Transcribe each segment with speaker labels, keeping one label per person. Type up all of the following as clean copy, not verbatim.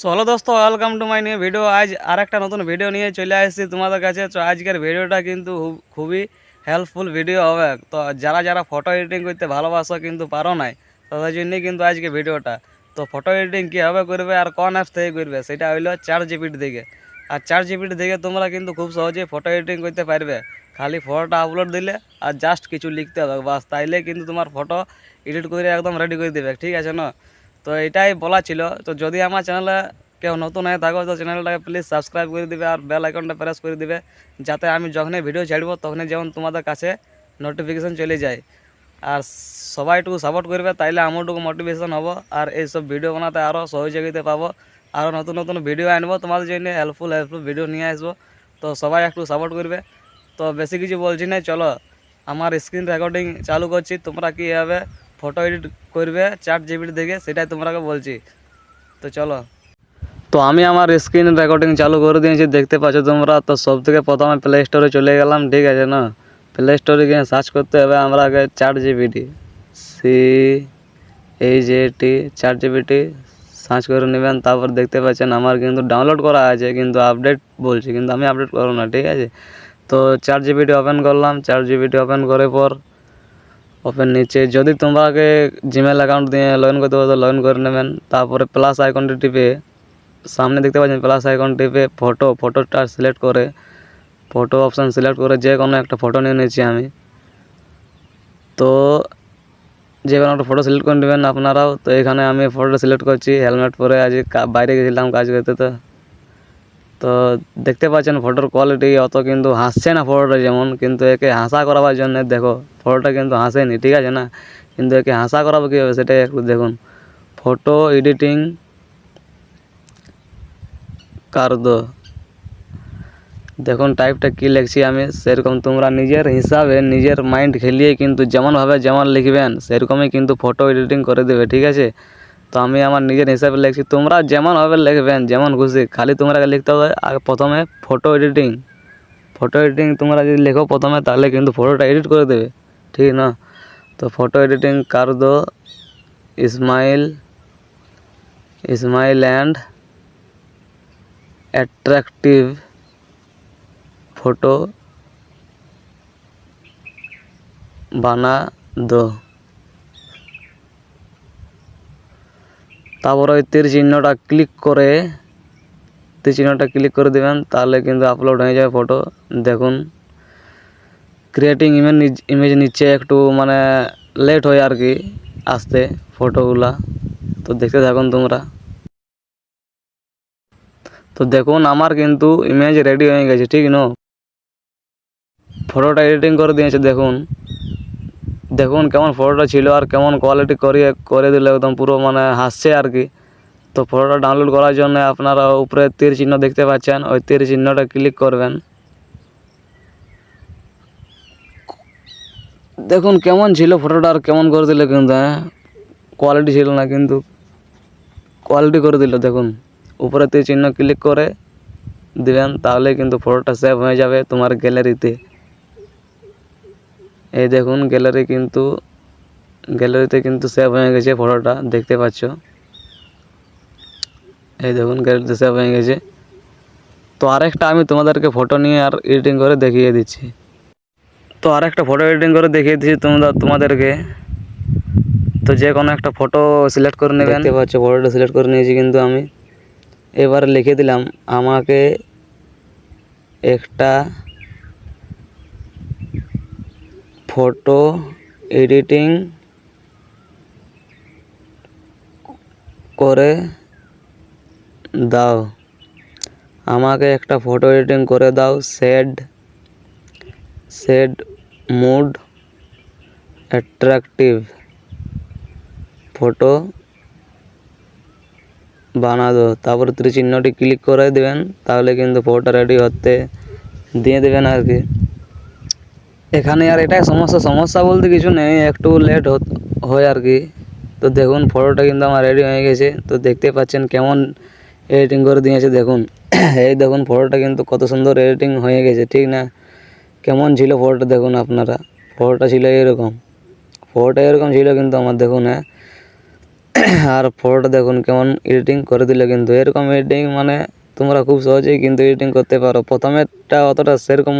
Speaker 1: চলো দোস্ত, welcome to my new video. আজ আর একটা নতুন ভিডিও নিয়ে চলে আসছি তোমাদের কাছে। তো আজকের ভিডিওটা কিন্তু খুবই হেল্পফুল ভিডিও হবে। তো যারা যারা ফটো এডিটিং করতে ভালোবাসো কিন্তু পারো নাই, তাদের জন্যই কিন্তু আজকে ভিডিওটা। তো ফটো এডিটিং কীভাবে করবে আর কোন অ্যাপস থেকে করবে সেটা হইলো চ্যাটজিপিটি থেকে। আর চ্যাটজিপিটি থেকে তোমরা কিন্তু খুব সহজেই ফটো এডিটিং করতে পারবে। খালি ফটোটা আপলোড দিলে আর জাস্ট কিছু লিখতে হবে, বাস তাইলে কিন্তু তোমার ফটো এডিট করে একদম রেডি করে দেবে, ঠিক আছে না? তো এটাই বলা ছিল। তো যদি আমার চ্যানেলে কেউ নতুন হয়ে থাকো তো চ্যানেলটাকে প্লিজ সাবস্ক্রাইব করে দিবে আর বেল আইকনটা প্রেস করে দিবে, যাতে আমি যখনই ভিডিও ছাড়বো তখনই যেমন তোমাদের কাছে নোটিফিকেশান চলে যায়। আর সবাই একটু সাপোর্ট করবে, তাইলে আমারটুকু মোটিভেশন হবো আর এইসব ভিডিও বানাতে আরও সহযোগিতা পাবো। আরও নতুন নতুন ভিডিও আনবো তোমাদের জন্য, হেল্পফুল ভিডিও নিয়ে আসবো। তো সবাই একটু সাপোর্ট করবে। তো বেশি কিছু বলছি না, চলো আমার স্ক্রিন রেকর্ডিং চালু করছি। তোমরা কীভাবে ফটো এডিট করবে চ্যাটজিপিটি থেকে সেটাই তোমরাকে বলছি। তো চলো। তো আমি আমার স্ক্রিন রেকর্ডিং চালু করে দিয়েছি, দেখতে পাচ্ছ তোমরা। তো সব থেকে প্রথমে প্লে স্টোরে চলে গেলাম, ঠিক আছে না? প্লে স্টোরে গিয়ে সার্চ করতে হবে আমরা আগে চ্যাটজিপিটি, ChatGPT চ্যাটজিপিটি সার্চ করে নেবেন। তারপর দেখতে পাচ্ছেন আমার কিন্তু ডাউনলোড করা আছে, কিন্তু আপডেট বলছি, কিন্তু আমি আপডেট করব না, ঠিক আছে? তো চ্যাটজিপিটি ওপেন করলাম। চ্যাটজিপিটি ওপেন করার পর ওপেন নিচে যদি তোমাকে জিমেল অ্যাকাউন্ট দিয়ে লগ ইন করতে হবে তো লগ ইন করে নেবেন। তারপরে প্লাস আইকনটি টিপে সামনে দেখতে পাচ্ছেন প্লাস আইকন টিপে ফটোটা সিলেক্ট করে ফটো অপশান সিলেক্ট করে যে কোনো একটা ফটো নিয়ে নিয়েছি আমি। তো যে কোনো একটা ফটো সিলেক্ট করে নেবেন আপনারাও। তো এখানে আমি ফটোটা সিলেক্ট করছি, হেলমেট পরে আজ বাইরে গেছিলাম কাজ করতে। তো দেখতে পাচ্ছেন ফটোর কোয়ালিটি অত কিন্তু হাসছে না ফটোটা যেমন, কিন্তু একে হাসা করাবার জন্য দেখো ফটোটা কিন্তু হাসেনি, ঠিক আছে না? কিন্তু একে হাসা করাবো কীভাবে সেটাই একটু দেখুন। ফটো এডিটিং কারদো, দেখুন টাইপটা কী লিখছি আমি, সেরকম তোমরা নিজের হিসাবে নিজের মাইন্ড খেলিয়ে কিন্তু যেমনভাবে যেমন লিখবেন সেরকমই কিন্তু ফটো এডিটিং করে দেবে, ঠিক আছে? তো আমি আমার নিজের হিসাবে লিখছি, তোমরা যেমনভাবে লিখবেন যেমন খুশি, খালি তোমরা লিখতে হবে আগে প্রথমে ফটো এডিটিং তোমরা যদি লেখো প্রথমে, তাহলে কিন্তু ফটোটা এডিট করে দেবে, ঠিক না? তো ফটো এডিটিং কার দো স্মাইল অ্যান্ড অ্যাট্রাকটিভ ফটো বানা দো। তারপর ওই তীর চিহ্নটা ক্লিক করে দেবেন, তাহলে কিন্তু আপলোড হয়ে যাবে ফটো। দেখুন ক্রিয়েটিং ইমেজ নিচ্ছে একটু মানে লেট হয় আর কি আসতে ফটোগুলা। তো দেখতে থাকুন তোমরা। তো দেখুন আমার কিন্তু ইমেজ রেডি হয়ে গেছে, ঠিক না? ফটোটা এডিটিং করে দিয়েছে, দেখুন কেমন ফটোটা ছিল আর কেমন কোয়ালিটি করে দিলে একদম পুরো মানে হাসছে আর কি। তো ফটোটা ডাউনলোড করার জন্য আপনারা উপরে তীর চিহ্ন দেখতে পাচ্ছেন, ওই তীর চিহ্নটা ক্লিক করবেন। দেখুন কেমন ছিল ফটোটা আর কেমন করে দিল, কিন্তু কোয়ালিটি ছিল না, কিন্তু কোয়ালিটি করে দিল। দেখুন উপরে তীর চিহ্ন ক্লিক করে দিবেন, তাহলে কিন্তু ফটোটা সেভ হয়ে যাবে তোমার গ্যালারিতে। এই দেখুন গ্যালারিতে কিন্তু সেভ হয়ে গেছে ফটোটা, দেখতে পাচ্ছ। এই দেখুন গ্যালারিতে সেভ হয়ে গেছে। তো আরেকটা আমি তোমাদেরকে ফটো নিয়ে আর এডিটিং করে দেখিয়ে দিচ্ছি। তো আরেকটা ফটো এডিটিং করে দেখিয়ে দিচ্ছি তোমাদেরকে। তো যে কোনো একটা ফটো সিলেক্ট করে নেবেন, দেখতে পাচ্ছ ফটোটা সিলেক্ট করে নিয়েছি কিন্তু আমি। এবারে লিখে দিলাম আমাকে একটা ফটো এডিটিং করে দাও, আমাকে একটা ফটো এডিটিং করে দাও, শেড মুড অ্যাট্রাকটিভ ফটো বানা দো। তারপরে তীর চিহ্নটি ক্লিক করে দেবেন, তাহলে কিন্তু ফটোটা রেডি হতে দিয়ে দেবেন আর কি। এখানে আর এটাই সমস্যা বলতে কিছু নেই, একটু লেট হয় আর কি। তো দেখুন ফটোটা কিন্তু আমার রেডি হয়ে গেছে। তো দেখতে পাচ্ছেন কেমন এডিটিং করে দিয়েছে, দেখুন এই দেখুন ফটোটা কিন্তু কত সুন্দর এডিটিং হয়ে গেছে, ঠিক না? কেমন ছিল ফটোটা দেখুন আপনারা। ফটোটা ছিল এরকম ছিল কিন্তু আমার, দেখুন আর ফটোটা দেখুন কেমন এডিটিং করে দিল, কিন্তু এরকম এডিটিং মানে তোমরা খুব সহজেই কিন্তু এডিটিং করতে পারো। প্রথমেরটা অতটা সেরকম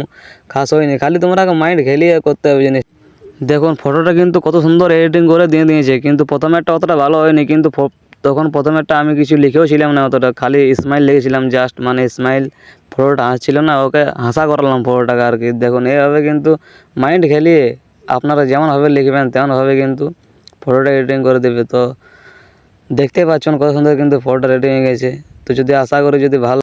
Speaker 1: খাস হয়নি, খালি তোমরা মাইন্ড খেলিয়ে করতে হবে জিনিস। দেখুন ফটোটা কিন্তু কত সুন্দর এডিটিং করে দিয়ে দিয়েছে, কিন্তু প্রথমেরটা অতটা ভালো হয়নি। কিন্তু তখন প্রথমেরটা আমি কিছু লিখেও ছিলাম না অতটা, খালি স্মাইল লিখেছিলাম জাস্ট, মানে স্মাইল। ফটোটা হাসছিল না, ওকে হাসা করালাম ফটোটাকে আর কি। দেখুন এইভাবে কিন্তু মাইন্ড খেলিয়ে আপনারা যেমনভাবে লিখবেন তেমনভাবে কিন্তু ফটোটা এডিটিং করে দেবে। তো দেখতেই পাচ্ছেন কত সুন্দর কিন্তু ফটোটা রেডি হয়ে গেছে। তো যদি আশা করি যদি ভালো